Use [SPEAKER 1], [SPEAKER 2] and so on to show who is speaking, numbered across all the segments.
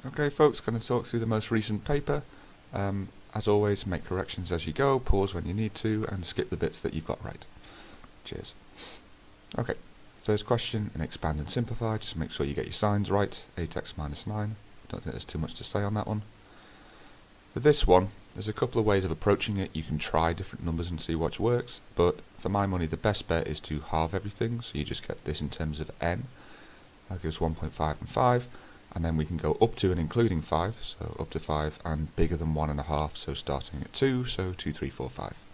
[SPEAKER 1] Okay folks, going to talk through the most recent paper. As always, make corrections as you go, pause when you need to, and skip the bits that you've got right. Cheers. Okay, first question in expand and simplify, just make sure you get your signs right. 8x minus 9, don't think there's too much to say on that one. For this one, there's a couple of ways of approaching it. You can try different numbers and see which works, but for my money the best bet is to halve everything, so you just get this in terms of n. That gives 1.5 and 5. And then we can go up to and including 5, so up to 5, and bigger than 1.5, so starting at 2, so 2, 3, 4, 5.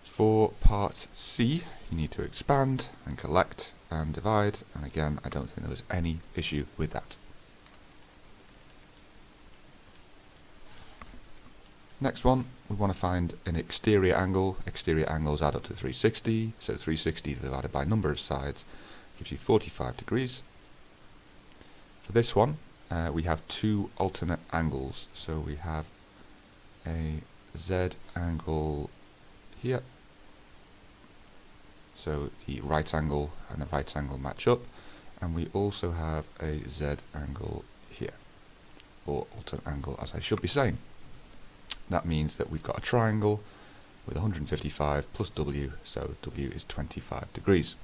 [SPEAKER 1] For part C, you need to expand and collect and divide, and again, I don't think there was any issue with that. Next one, we want to find an exterior angle. Exterior angles add up to 360, so 360 divided by number of sides gives you 45 degrees. For this one, we have two alternate angles, so we have a Z angle here, so the right angle and the right angle match up, and we also have a Z angle here, or alternate angle as I should be saying. That means that we've got a triangle with 155 plus W, so W is 25 degrees.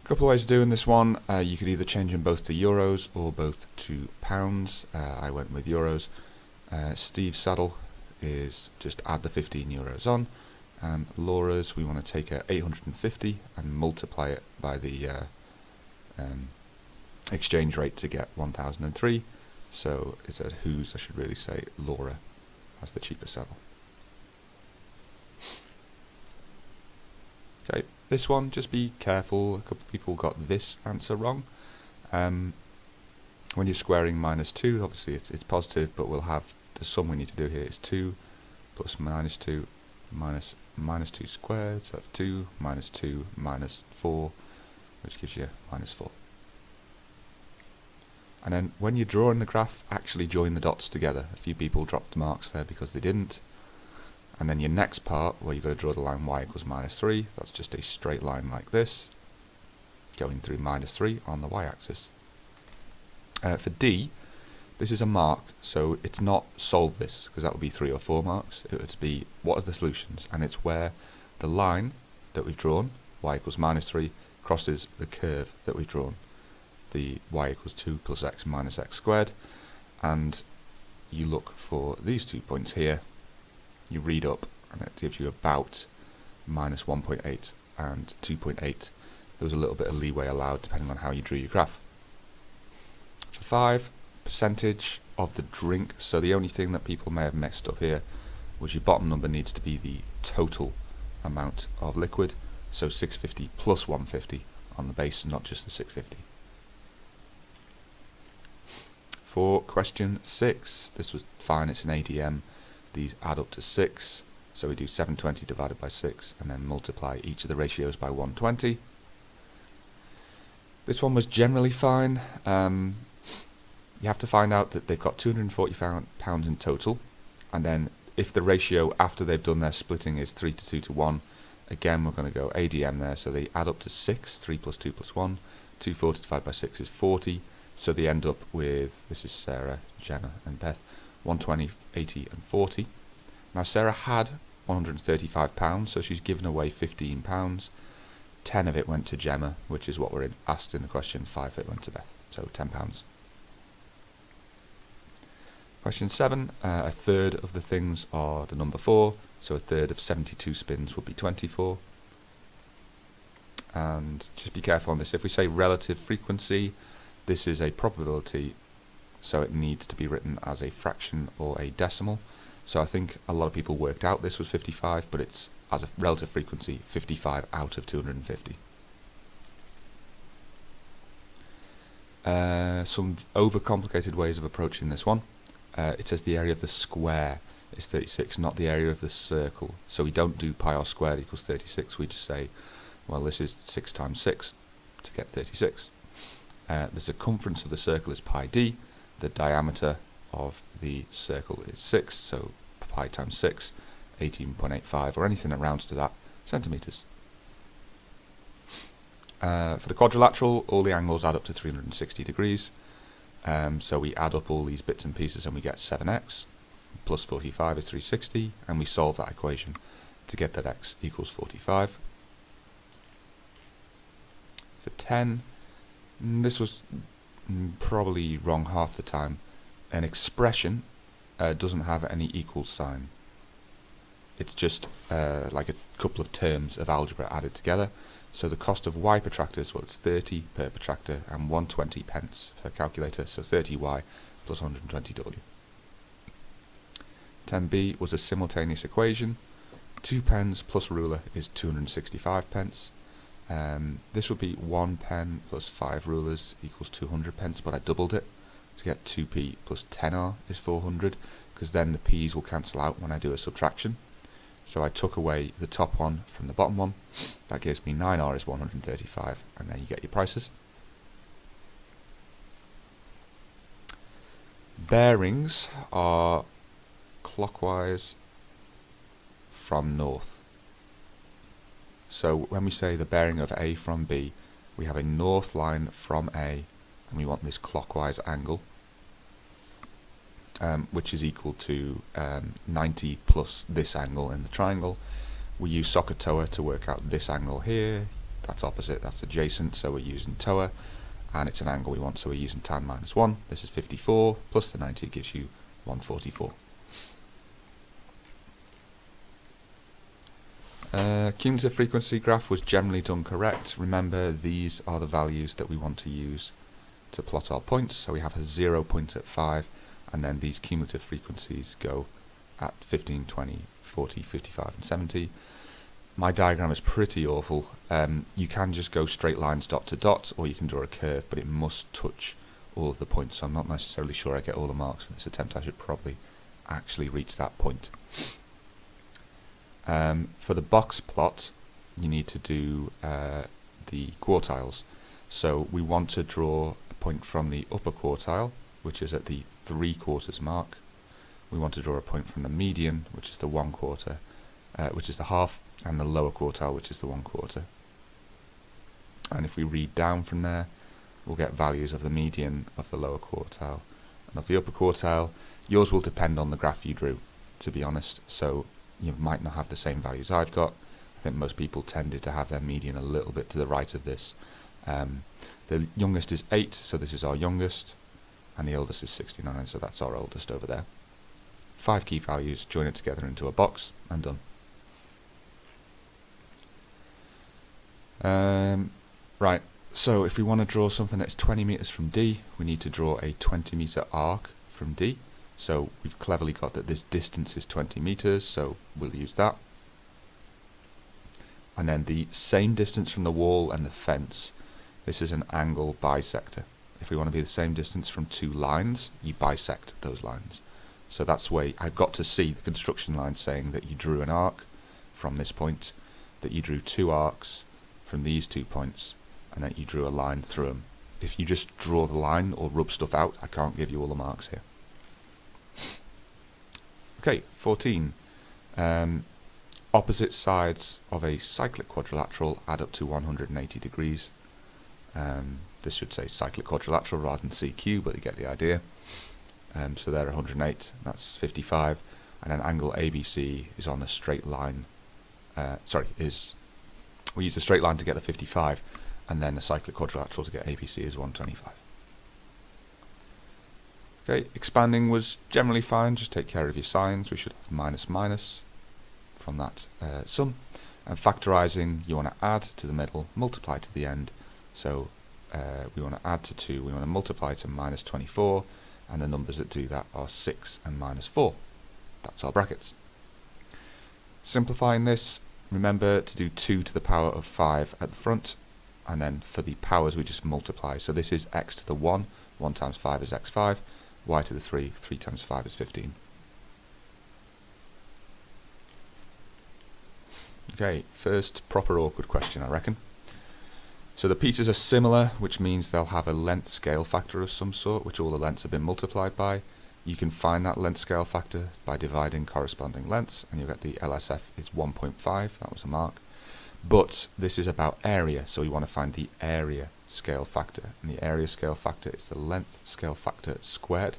[SPEAKER 1] A couple of ways of doing this one. You could either change them both to euros or both to pounds. I went with euros. Steve's saddle is just add the 15 euros on, and Laura's, we want to take a 850 and multiply it by the exchange rate to get 1003. So it's a whose, I should really say Laura has the cheaper saddle. Okay, this one, just be careful. A couple of people got this answer wrong. When you're squaring minus 2, obviously it's positive, but we'll have the sum we need to do here is 2 plus minus 2 minus minus 2 squared, so that's 2 minus 2 minus 4, which gives you minus 4. And then when you're drawing the graph, actually join the dots together. A few people dropped marks there because they didn't. And then your next part, where you've got to draw the line y equals minus 3, that's just a straight line like this, going through minus 3 on the y-axis. For D, this is a mark, so it's not solve this, because that would be 3 or 4 marks. It would be, what are the solutions? And it's where the line that we've drawn, y equals minus 3, crosses the curve that we've drawn, the y equals 2 plus x minus x squared, and you look for these 2 points here. You read up, and it gives you about minus 1.8 and 2.8. There was a little bit of leeway allowed depending on how you drew your graph. For 5, percentage of the drink, so the only thing that people may have messed up here was your bottom number needs to be the total amount of liquid, so 650 plus 150 on the base, not just the 650. For question 6, this was fine, it's an ADM. These add up to 6, so we do 720 divided by 6 and then multiply each of the ratios by 120. This one was generally fine. You have to find out that they've got 240 pounds in total, and then if the ratio after they've done their splitting is 3 to 2 to 1, again we're going to go ADM there, so they add up to 6, 3 plus 2 plus 1, 240 divided by 6 is 40, so they end up with, this is Sarah, Gemma and Beth, 120, 80 and 40. Now Sarah had £135, so she's given away £15. 10 of it went to Gemma, which is what we're asked in the question, 5 of it went to Beth, so £10. Question 7, a third of the things are the number 4, so a third of 72 spins would be 24. And just be careful on this, if we say relative frequency, this is a probability, so it needs to be written as a fraction or a decimal. So I think a lot of people worked out this was 55, but it's, as a relative frequency, 55 out of 250. Some overcomplicated ways of approaching this one. It says the area of the square is 36, not the area of the circle. So we don't do pi r squared equals 36, we just say, well, this is 6 times 6 to get 36. The circumference of the circle is pi d, the diameter of the circle is 6, so pi times 6, 18.85, or anything that rounds to that, centimetres. For the quadrilateral, all the angles add up to 360 degrees. So we add up all these bits and pieces and we get 7x plus 45 is 360, and we solve that equation to get that x equals 45. For 10, this was probably wrong half the time. An expression doesn't have any equals sign. It's just like a couple of terms of algebra added together. So the cost of y protractors, well, it's 30 per protractor and 120 pence per calculator, so 30y plus 120w. 10b was a simultaneous equation. 2 pence plus ruler is 265 pence. This would be 1 pen plus 5 rulers equals 200 pence, but I doubled it to get 2p plus 10r is 400, because then the p's will cancel out when I do a subtraction. So I took away the top one from the bottom one. That gives me 9r is 135, and there you get your prices. Bearings are clockwise from north. So when we say the bearing of A from B, we have a north line from A, and we want this clockwise angle, which is equal to 90 plus this angle in the triangle. We use SOHCAHTOA to work out this angle here. That's opposite, that's adjacent, so we're using TOA, and it's an angle we want, so we're using tan minus 1. This is 54, plus the 90 gives you 144. Cumulative frequency graph was generally done correct. Remember, these are the values that we want to use to plot our points. So we have a 0 point at 5, and then these cumulative frequencies go at 15, 20, 40, 55 and 70. My diagram is pretty awful. You can just go straight lines dot to dot, or you can draw a curve, but it must touch all of the points. So I'm not necessarily sure I get all the marks from this attempt. I should probably actually reach that point. For the box plot, you need to do the quartiles. So we want to draw a point from the upper quartile, which is at the 3/4 mark. We want to draw a point from the median, which is the 1/4, which is the half, and the lower quartile, which is the 1/4. And if we read down from there, we'll get values of the median, of the lower quartile, and of the upper quartile. Yours will depend on the graph you drew, to be honest. So you might not have the same values I've got. I think most people tended to have their median a little bit to the right of this. The youngest is 8, so this is our youngest, and the oldest is 69, so that's our oldest over there. 5 key values, join it together into a box, and done. Right, so if we want to draw something that's 20 meters from D, we need to draw a 20 meter arc from D. So we've cleverly got that this distance is 20 meters, so we'll use that. And then the same distance from the wall and the fence, this is an angle bisector. If we want to be the same distance from 2 lines, you bisect those lines. So that's why I've got to see the construction line saying that you drew an arc from this point, that you drew 2 arcs from these 2 points, and that you drew a line through them. If you just draw the line or rub stuff out, I can't give you all the marks here. Okay, 14. Opposite sides of a cyclic quadrilateral add up to 180 degrees. This should say cyclic quadrilateral rather than CQ, but you get the idea. So they're 108, that's 55, and then angle ABC is on a straight line. We use a straight line to get the 55, and then the cyclic quadrilateral to get ABC is 125. Okay, expanding was generally fine, just take care of your signs. We should have minus minus from that sum. And factorising, you want to add to the middle, multiply to the end. So we want to add to 2, we want to multiply to minus 24, and the numbers that do that are 6 and minus 4. That's our brackets. Simplifying this, remember to do 2 to the power of 5 at the front, and then for the powers we just multiply. So this is x to the 1, 1 times 5 is x5, y to the 3, 3 times 5 is 15. Okay, first proper awkward question, I reckon. So the pieces are similar, which means they'll have a length scale factor of some sort, which all the lengths have been multiplied by. You can find that length scale factor by dividing corresponding lengths, and you'll get the LSF is 1.5, that was a mark. But this is about area, so we want to find the area scale factor, and the area scale factor is the length scale factor squared,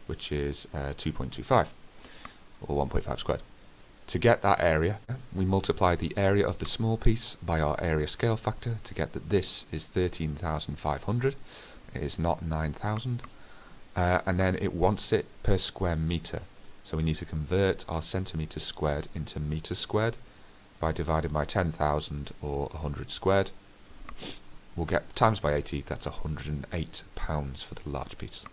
[SPEAKER 1] which is 2.25 or 1.5 squared. To get that area, we multiply the area of the small piece by our area scale factor to get that this is 13,500. It is not 9,000. And then it wants it per square meter. So we need to convert our centimetre squared into metre squared by dividing by 10,000 or 100 squared. We'll get times by 80, that's 108 pounds for the large piece.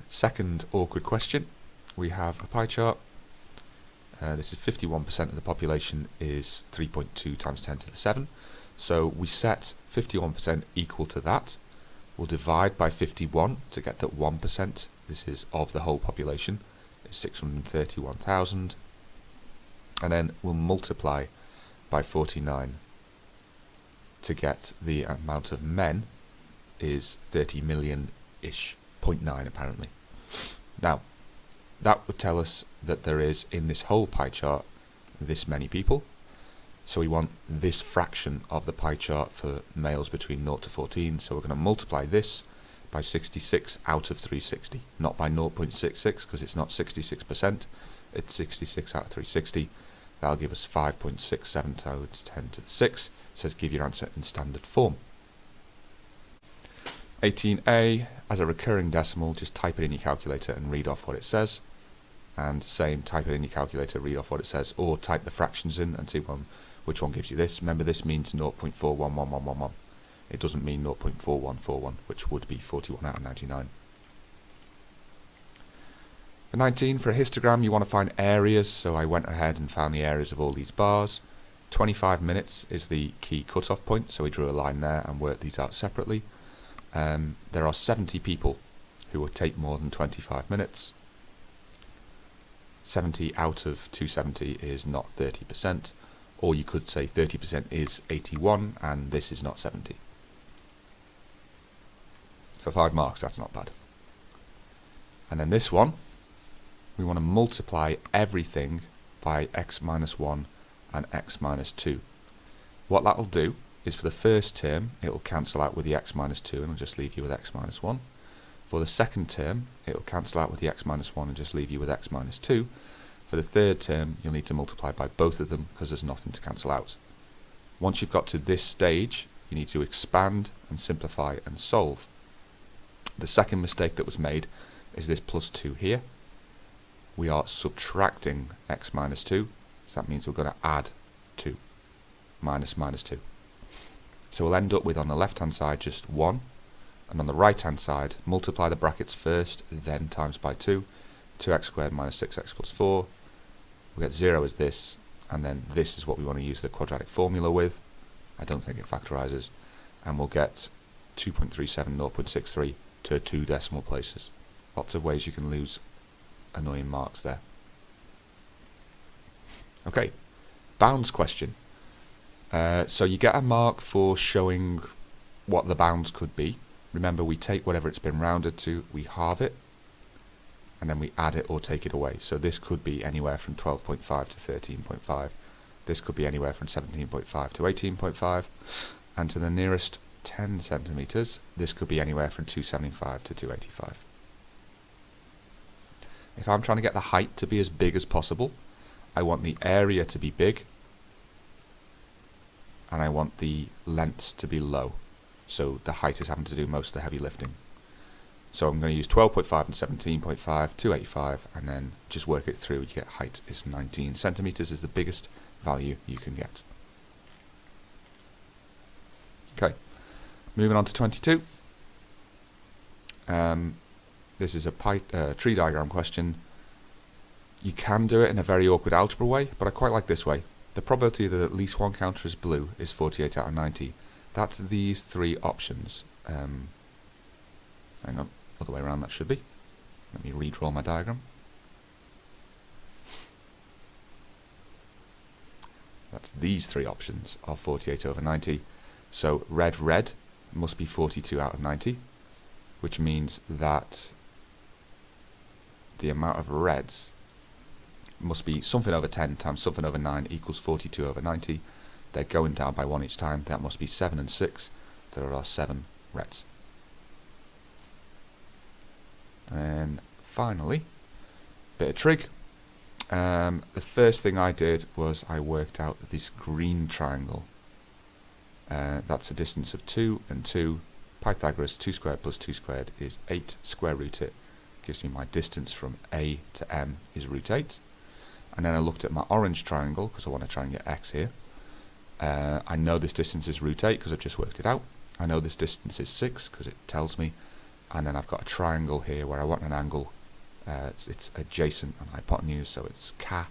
[SPEAKER 1] Second awkward question. We have a pie chart. This is 51% of the population is 3.2 times 10 to the 7. So we set 51% equal to that. We'll divide by 51 to get that 1%, this is of the whole population, is 631,000. And then we'll multiply by 49 to get the amount of men is 30 million-ish, 0.9 apparently. Now, that would tell us that there is, in this whole pie chart, this many people. So we want this fraction of the pie chart for males between 0 to 14. So we're going to multiply this by 66 out of 360. Not by 0.66 because it's not 66%. It's 66 out of 360. That'll give us 5.67 times 10 to the 6. It says give your answer in standard form. 18a, as a recurring decimal, just type it in your calculator and read off what it says. And same, type it in your calculator, read off what it says, or type the fractions in and see which one gives you this. Remember, this means 0.411111. It doesn't mean 0.4141, which would be 41 out of 99. For 19, for a histogram, you want to find areas, so I went ahead and found the areas of all these bars. 25 minutes is the key cut-off point, so we drew a line there and worked these out separately. There are 70 people who would take more than 25 minutes. 70 out of 270 is not 30%, or you could say 30% is 81 and this is not 70. For 5 marks, that's not bad. And then this one, we want to multiply everything by x minus 1 and x minus 2. What that'll do is for the first term, it'll cancel out with the x minus 2 and it'll just leave you with x minus 1. For the second term, it'll cancel out with the x minus 1 and just leave you with x minus 2. For the third term, you'll need to multiply by both of them because there's nothing to cancel out. Once you've got to this stage, you need to expand and simplify and solve. The second mistake that was made is this plus 2 here. We are subtracting x minus 2, so that means we're going to add 2, minus 2. So we'll end up with, on the left hand side, just 1, and on the right hand side, multiply the brackets first, then times by 2, 2x squared minus 6x plus 4, we get 0 as this, and then this is what we want to use the quadratic formula with. I don't think it factorizes, and we'll get 2.37, 0.63 to 2 decimal places. Lots of ways you can lose annoying marks there. Okay, bounds question. So you get a mark for showing what the bounds could be. Remember, we take whatever it's been rounded to, we halve it, and then we add it or take it away. So this could be anywhere from 12.5 to 13.5. This could be anywhere from 17.5 to 18.5. And to the nearest 10 centimeters, this could be anywhere from 275 to 285. If I'm trying to get the height to be as big as possible, I want the area to be big, and I want the lengths to be low. So the height is having to do most of the heavy lifting. So I'm going to use 12.5 and 17.5, 285, and then just work it through. You get height is 19 centimeters is the biggest value you can get. Okay, moving on to 22. This is a tree diagram question. You can do it in a very awkward algebra way, but I quite like this way. The probability that at least one counter is blue is 48 out of 90. That's these 3 options. Hang on, other way around that should be. Let me redraw my diagram. That's these 3 options of 48 over 90. So red must be 42 out of 90, which means that the amount of reds must be something over 10 times something over 9 equals 42 over 90. They're going down by 1 each time. That must be 7 and 6. There are 7 reds. And then finally, bit of trig. The first thing I did was I worked out that this green triangle, that's a distance of 2 and 2. Pythagoras, 2 squared plus 2 squared is 8. Square root it. Gives me my distance from A to M is root 8. And then I looked at my orange triangle, because I want to try and get x here. I know this distance is root 8 because I've just worked it out. I know this distance is 6 because it tells me. And then I've got a triangle here where I want an angle. It's adjacent and hypotenuse, so it's K.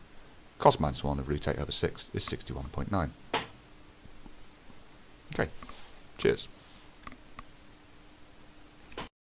[SPEAKER 1] Cos minus 1 of root 8 over 6 is 61.9. Okay, cheers.